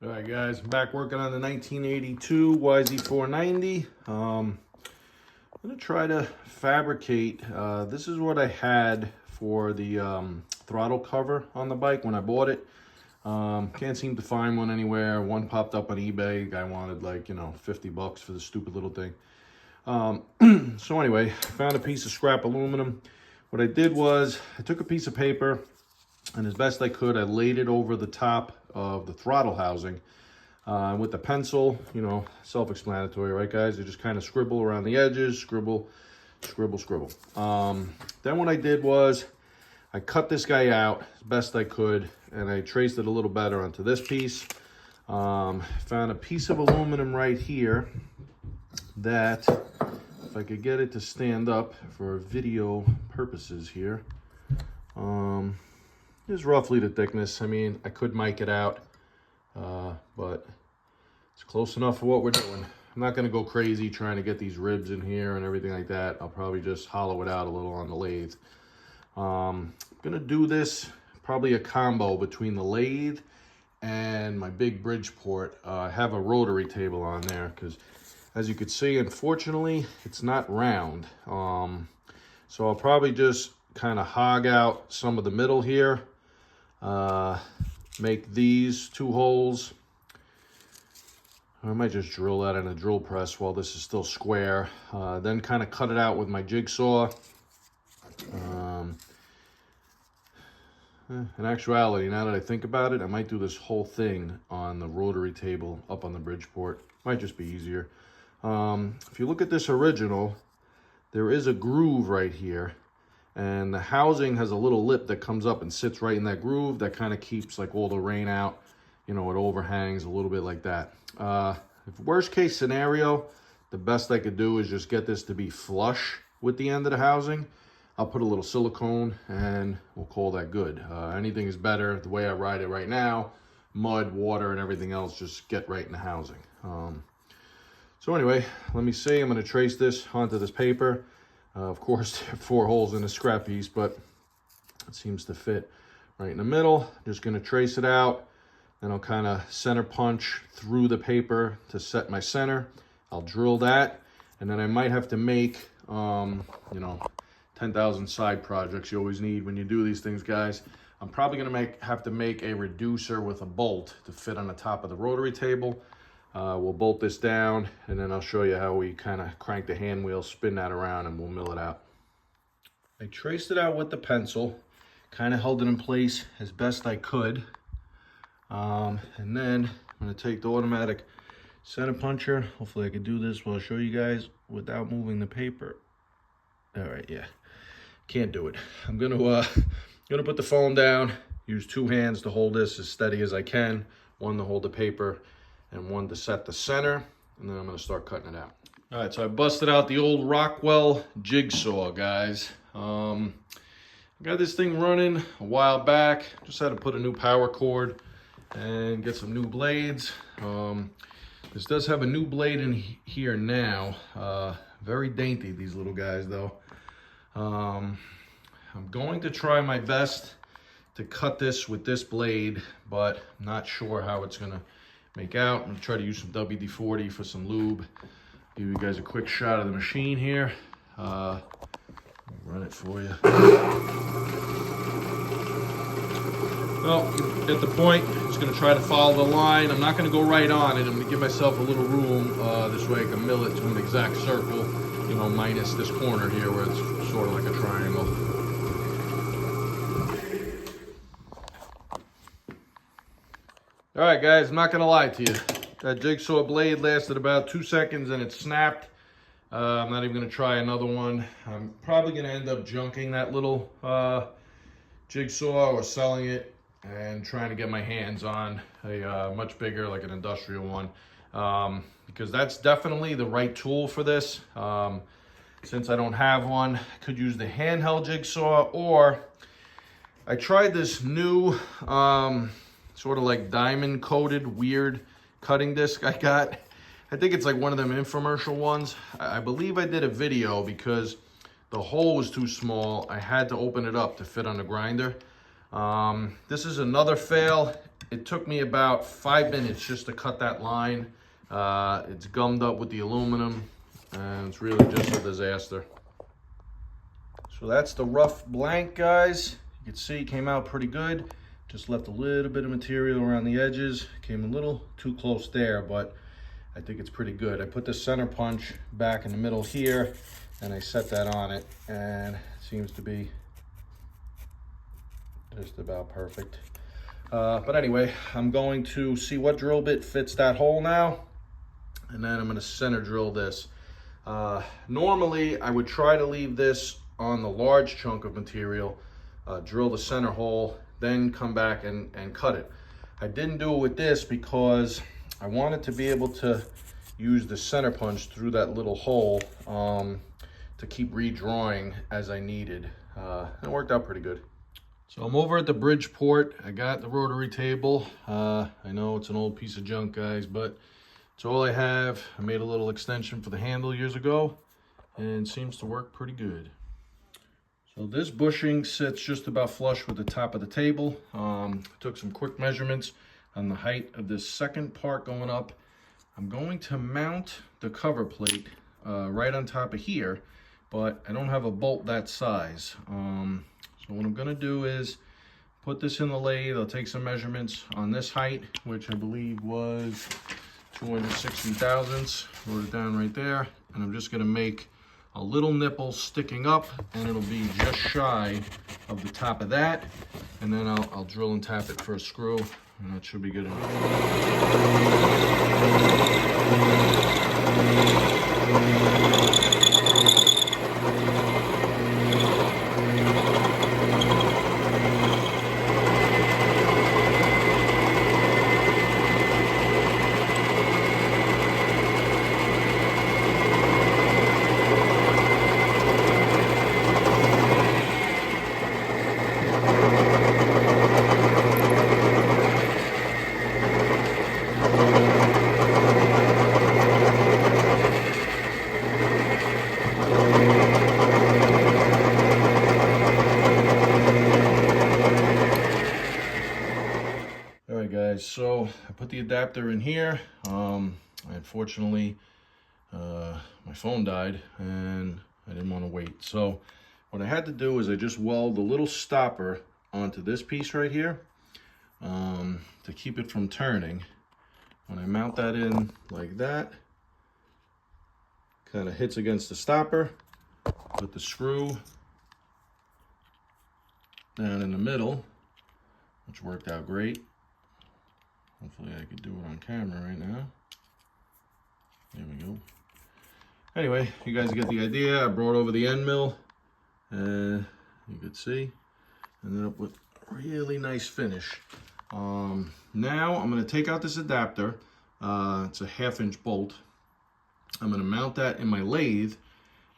All right, guys, I'm back working on the 1982 yz490. I'm gonna try to fabricate. This is what I had for the throttle cover on the bike when I bought it. Can't seem to find one anywhere. One popped up on eBay. Guy wanted like, $50 for the stupid little thing. So anyway, found a piece of scrap aluminum. What I did was I took a piece of paper and as best I could, I laid it over the top of the throttle housing with the pencil, self-explanatory, right guys? You just kind of scribble around the edges, scribble, scribble, scribble. Then what I did was I cut this guy out as best I could and I traced it a little better onto this piece. Found a piece of aluminum right here that, if I could get it to stand up for video purposes here, is roughly the thickness. I mean, I could mic it out, but it's close enough for what we're doing. I'm not going to go crazy trying to get these ribs in here and everything like that. I'll probably just hollow it out a little on the lathe. I'm going to do this probably a combo between the lathe and my big Bridgeport. I have a rotary table on there because, as you can see, unfortunately, it's not round. So I'll probably just kind of hog out some of the middle here. Make these 2 holes. I might just drill that in a drill press while this is still square. Then kind of cut it out with my jigsaw. In actuality, now that I think about it, I might do this whole thing on the rotary table up on the Bridgeport. Might just be easier. If you look at this original, there is a groove right here. And the housing has a little lip that comes up and sits right in that groove that kind of keeps like all the rain out. It overhangs a little bit like that. If worst case scenario, the best I could do is just get this to be flush with the end of the housing. I'll put a little silicone and we'll call that good. Anything is better. The way I ride it right now, mud, water, and everything else just get right in the housing. So anyway, let me see. I'm going to trace this onto this paper. Of course, there are 4 holes in the scrap piece, but it seems to fit right in the middle. Just going to trace it out. Then I'll kind of center punch through the paper to set my center. I'll drill that. And then I might have to make, 10,000 side projects you always need when you do these things, guys. I'm probably going to have to make a reducer with a bolt to fit on the top of the rotary table. We'll bolt this down and then I'll show you how we kind of crank the hand wheel, spin that around, and we'll mill it out. I traced it out with the pencil, kind of held it in place as best I could. And then I'm going to take the automatic center puncher. Hopefully I can do this while I show you guys without moving the paper. All right, yeah, can't do it. I'm going to put the phone down, use 2 hands to hold this as steady as I can, one to hold the paper, and one to set the center, and then I'm going to start cutting it out. All right, so I busted out the old Rockwell jigsaw, guys. I got this thing running a while back. Just had to put a new power cord and get some new blades. This does have a new blade in here now. Very dainty, these little guys, though. I'm going to try my best to cut this with this blade, but I'm not sure how it's going to make out. I'm gonna try to use some WD-40 for some lube. Give you guys a quick shot of the machine here. I'll run it for you. Well, at the point, just gonna try to follow the line. I'm not gonna go right on it. I'm gonna give myself a little room. This way I can mill it to an exact circle, minus this corner here where it's sort of like a triangle. All right, guys, I'm not gonna lie to you. That jigsaw blade lasted about 2 seconds and it snapped. I'm not even gonna try another one. I'm probably gonna end up junking that little jigsaw or selling it and trying to get my hands on a much bigger, like an industrial one, because that's definitely the right tool for this. Since I don't have one, I could use the handheld jigsaw, or I tried this new sort of like diamond coated weird cutting disc I got. I think it's like one of them infomercial ones. I believe I did a video because the hole was too small. I had to open it up to fit on the grinder. This is another fail. it took me about 5 minutes just to cut that line. It's gummed up with the aluminum, and it's really just a disaster. So that's the rough blank, guys. You can see it came out pretty good. Just left a little bit of material around the edges. Came a little too close there, but I think it's pretty good. I put the center punch back in the middle here, and I set that on it, and it seems to be just about perfect. But anyway, I'm going to see what drill bit fits that hole now, and then I'm going to center drill this. Normally, I would try to leave this on the large chunk of material, drill the center hole, then come back and cut it. I didn't do it with this because I wanted to be able to use the center punch through that little hole to keep redrawing as I needed. It worked out pretty good. So I'm over at the Bridgeport. I got the rotary table. I know it's an old piece of junk, guys, but it's all I have. I made a little extension for the handle years ago, and it seems to work pretty good. So this bushing sits just about flush with the top of the table. Took some quick measurements on the height of this second part going up. I'm going to mount the cover plate right on top of here, but I don't have a bolt that size. So what I'm gonna do is put this in the lathe. I'll take some measurements on this height, which I believe was 260 thousandths. Wrote it down right there. And I'm just gonna make a little nipple sticking up, and it'll be just shy of the top of that. And then I'll drill and tap it for a screw, and that should be good enough. So I put the adapter in here. Unfortunately, my phone died and I didn't want to wait. So what I had to do is I just weld a little stopper onto this piece right here to keep it from turning. When I mount that in like that, kind of hits against the stopper, put the screw down in the middle, which worked out great. Hopefully I could do it on camera right now. There we go. Anyway, you guys get the idea. I brought over the end mill, and you could see, ended up with a really nice finish. Now I'm going to take out this adapter. It's a 1/2-inch bolt. I'm going to mount that in my lathe,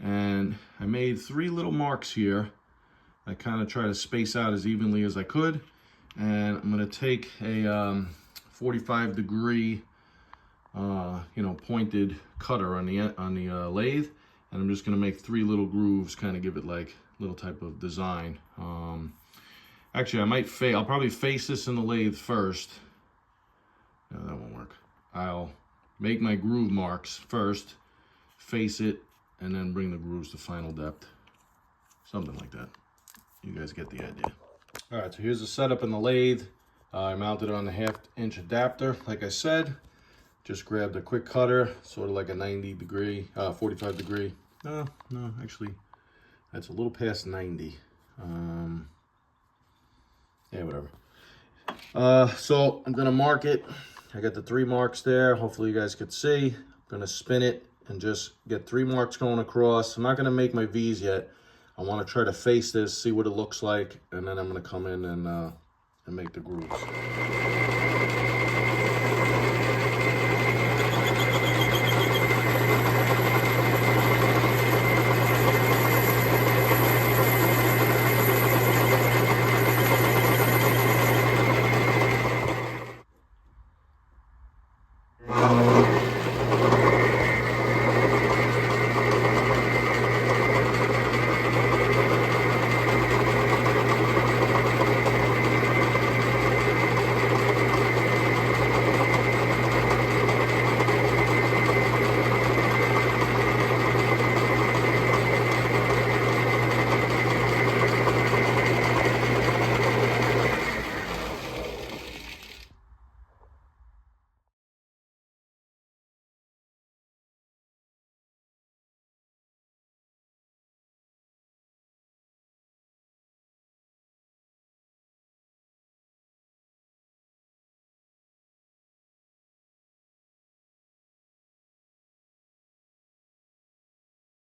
and I made 3 little marks here. I kind of try to space out as evenly as I could, and I'm going to take a 45-degree, pointed cutter on the lathe, and I'm just going to make 3 little grooves, kind of give it like a little type of design. Actually, I'll probably face this in the lathe first. No, that won't work. I'll make my groove marks first, face it, and then bring the grooves to final depth. Something like that. You guys get the idea. All right, so here's the setup in the lathe. I mounted it on the 1/2-inch adapter, like I said. Just grabbed a quick cutter, sort of like a 90-degree, 45-degree. No, actually, that's a little past 90. Yeah, whatever. So I'm gonna mark it. I got the 3 marks there. Hopefully you guys could see. I'm gonna spin it and just get 3 marks going across. I'm not gonna make my V's yet. I want to try to face this, see what it looks like, and then I'm gonna come in and make the grooves.